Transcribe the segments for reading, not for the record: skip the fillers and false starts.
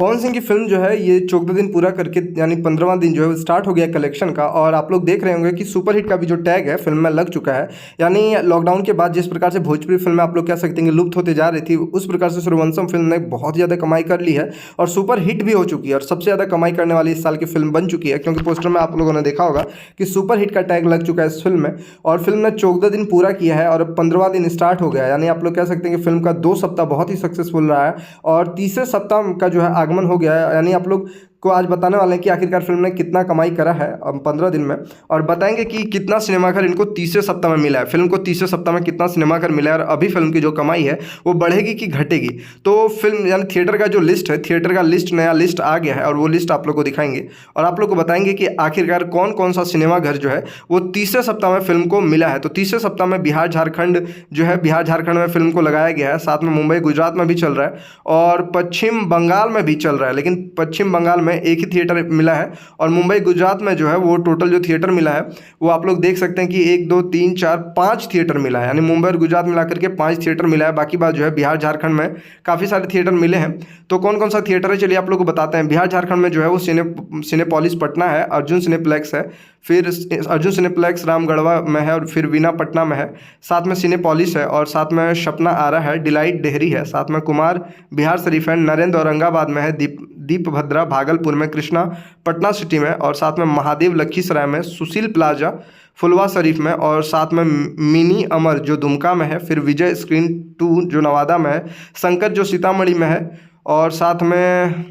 पवन सिंह की फिल्म जो है ये 14 दिन पूरा करके यानी 15वां दिन जो है वो स्टार्ट हो गया कलेक्शन का। और आप लोग देख रहे होंगे कि सुपरहिट का भी जो टैग है फिल्म में लग चुका है। यानी लॉकडाउन के बाद जिस प्रकार से भोजपुरी फिल्में आप लोग कह सकते हैं कि लुप्त होते जा रही थी, उस प्रकार से सूर्यवंशम फिल्म ने बहुत ज़्यादा कमाई कर ली है और सुपर हिट भी हो चुकी है और सबसे ज़्यादा कमाई करने वाली इस साल की फिल्म बन चुकी है। क्योंकि पोस्टर में आप लोगों ने देखा होगा कि सुपर हिट का टैग लग चुका है इस फिल्म में और फिल्म ने 14 दिन पूरा किया है और 15वां दिन स्टार्ट हो गया है। यानी आप लोग कह सकते हैं कि फिल्म का 2 सप्ताह बहुत ही सक्सेसफुल रहा है और तीसरे सप्ताह का जो है आगमन हो गया है। यानी आप लोग को आज बताने वाले हैं कि आखिरकार फिल्म ने कितना कमाई करा है 15 दिन में, और बताएंगे कि कितना सिनेमाघर इनको तीसरे सप्ताह में मिला है। फिल्म को तीसरे सप्ताह में कितना सिनेमाघर मिला है और अभी फिल्म की जो कमाई है वो बढ़ेगी कि घटेगी। तो फिल्म यानी थिएटर का जो लिस्ट है, थिएटर का लिस्ट नया लिस्ट आ गया है और वो लिस्ट आप लोग को दिखाएंगे और आप लोग को बताएंगे कि आखिरकार कौन कौन सा सिनेमाघर जो है वो तीसरे सप्ताह में फिल्म को मिला है। तो तीसरे सप्ताह में बिहार झारखंड जो है, बिहार झारखंड में फिल्म को लगाया गया है, साथ में मुंबई गुजरात में भी चल रहा है और पश्चिम बंगाल में भी चल रहा है। लेकिन पश्चिम बंगाल में एक ही थिएटर मिला है और मुंबई गुजरात में जो है वो टोटल जो थिएटर मिला है वो आप लोग देख सकते हैं कि 1 2 3 4 5 थिएटर मिला है। यानी मुंबई और गुजरात मिला करके 5 थिएटर मिला है। बाकी बात जो है बिहार झारखंड में काफ़ी सारे थिएटर मिले हैं। तो कौन कौन सा थिएटर है चलिए आप लोग को बताते हैं। बिहार झारखंड में जो है वो सिनेपोलिस पटना है, अर्जुन सिनेप्लेक्स है, फिर अर्जुन सिनेप्लेक्स रामगढ़वा में है और फिर वीना पटना में है, साथ में सिनेपोलिस है और साथ में सपना आरा है, डिलाइट डेहरी है, साथ में कुमार बिहार शरीफ है, नरेंद्र औरंगाबाद में है, दीप भद्रा भागलपुर में, कृष्णा पटना सिटी में और साथ में महादेव लखीसराय में, सुशील प्लाजा फुलवा शरीफ में और साथ में मिनी अमर जो दुमका में है, फिर विजय स्क्रीन 2 जो नवादा में है, शंकर जो सीतामढ़ी में है और साथ में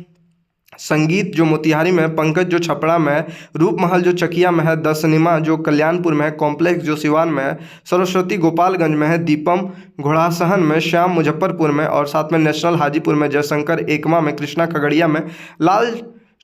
संगीत जो मोतिहारी में है, पंकज जो छपरा में है, रूपमहल जो चकिया में है, द सिनेमा जो कल्याणपुर में है, कॉम्प्लेक्स जो सिवान में है, सरस्वती गोपालगंज में है, दीपम घोड़ासहन में, श्याम मुजफ्फरपुर में और साथ में नेशनल हाजीपुर में, जयशंकर एकमा में, कृष्णा खगड़िया में, लाल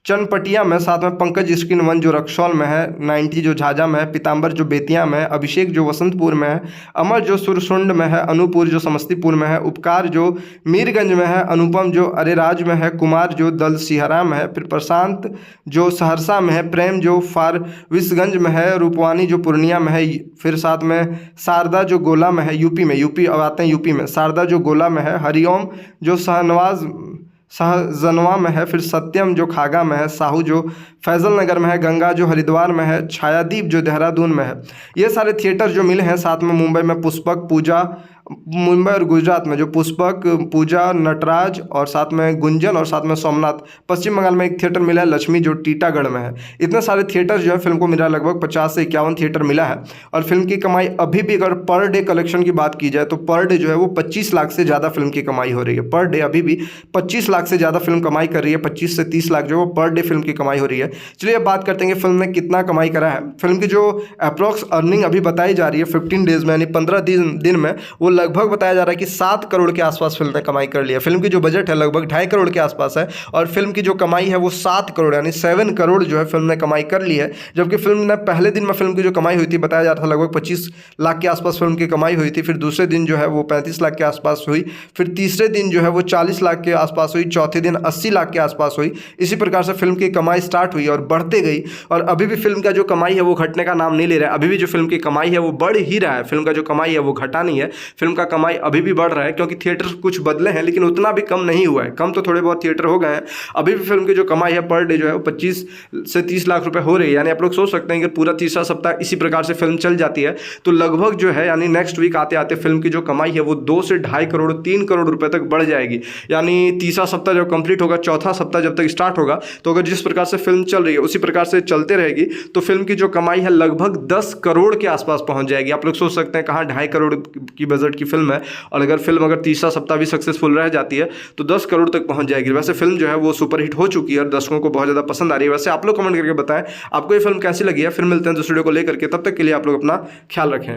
चनपटिया में, साथ में पंकज स्क्रीन 1 जो रक्सौल में है, 90 जो झाझा में है, पीताम्बर जो बेतिया में है, अभिषेक जो वसंतपुर में है, अमर जो सुरसुंड में है, अनूपुर जो समस्तीपुर में है, उपकार जो मीरगंज में है, अनुपम जो अरेराज में है, कुमार जो दल सिहरा में है, फिर प्रशांत जो सहरसा में है, प्रेम जो फारबिसगंज में है, रूपवानी जो पूर्णिया में है, फिर साथ में शारदा जो गोला में है, यूपी अब आते हैं यूपी में, शारदा जो गोला में है, हरिओम जो शाहजनवा में है, फिर सत्यम जो खागा में है, साहू जो फैजल नगर में है, गंगा जो हरिद्वार में है, छायादीप जो देहरादून में है। ये सारे थिएटर जो मिले हैं। साथ में मुंबई में पुष्पक पूजा, मुंबई और गुजरात में जो पुष्पक पूजा नटराज और साथ में गुंजन और साथ में सोमनाथ, पश्चिम बंगाल में एक थिएटर मिला है लक्ष्मी जो टीटागढ़ में है। इतने सारे थिएटर जो है फिल्म को मिला, लगभग 50 से 51 थिएटर मिला है और फिल्म की कमाई अभी भी अगर पर डे कलेक्शन की बात की जाए तो पर डे जो है वो 25 लाख से ज़्यादा फिल्म की कमाई हो रही है। पर डे अभी भी 25 लाख से ज़्यादा फिल्म कमाई कर रही है। 25 से 30 लाख जो है वो पर डे फिल्म की कमाई हो रही है। चलिए अब बात करते हैं कि फिल्म ने कितना कमाई करा है। फिल्म की जो अप्रॉक्स अर्निंग अभी बताई जा रही है 15 डेज में यानी 15 दिन में वो लगभग बताया जा रहा है कि 7 करोड़ के आसपास फिल्म ने कमाई कर लिया। फिल्म की जो बजट है लगभग 2.5 करोड़ के आसपास है और फिल्म की जो कमाई है वो 7 करोड़ यानी 7 करोड़ जो है फिल्म ने कमाई कर ली है। जबकि फिल्म ने पहले दिन में फिल्म की जो कमाई हुई थी बताया जा रहा था लगभग 25 लाख के आसपास फिल्म की कमाई हुई थी, फिर दूसरे दिन जो है वो 35 लाख के आसपास हुई, फिर तीसरे दिन जो है वो 40 लाख के आसपास हुई, चौथे दिन 80 लाख के आसपास हुई। इसी प्रकार से फिल्म की कमाई स्टार्ट हुई और बढ़ते गई और अभी भी फिल्म का जो कमाई है वो घटने का नाम नहीं ले रहा है। अभी भी जो फिल्म की कमाई है वो बढ़ ही रहा है। फिल्म का जो कमाई है वो घटा नहीं है, फिल्म का कमाई अभी भी बढ़ रहा है क्योंकि थिएटर कुछ बदले हैं लेकिन उतना भी कम नहीं हुआ है। कम तो थोड़े बहुत थिएटर हो गए हैं। अभी भी फिल्म की जो कमाई है पर डे जो है वो 25 से 30 लाख रुपए हो रही है। यानी आप लोग सोच सकते हैं कि पूरा तीसरा सप्ताह इसी प्रकार से फिल्म चल जाती है तो लगभग जो है यानी नेक्स्ट वीक आते आते फिल्म की जो कमाई है वो 2 से 2.5 करोड़ 3 करोड़ रुपए तक बढ़ जाएगी। यानी तीसरा सप्ताह जब कंप्लीट होगा, चौथा सप्ताह जब तक स्टार्ट होगा तो अगर जिस प्रकार से फिल्म चल रही है उसी प्रकार से चलते रहेगी तो फिल्म की जो कमाई है लगभग 10 करोड़ के आसपास पहुंच जाएगी। आप लोग सोच सकते हैं कहाँ 2.5 करोड़ की बजट की फिल्म है और अगर फिल्म अगर तीसरा सप्ताह भी सक्सेसफुल रह जाती है तो 10 करोड़ तक पहुंच जाएगी। वैसे फिल्म जो है वो सुपरहिट हो चुकी है और दर्शकों को बहुत ज़्यादा पसंद आ रही है। वैसे आप लोग कमेंट करके बताएं आपको ये फिल्म कैसी लगी है। फिर मिलते हैं दूसरे वीडियो को लेकर के, तब तक के लिए आप लोग अपना ख्याल रखें।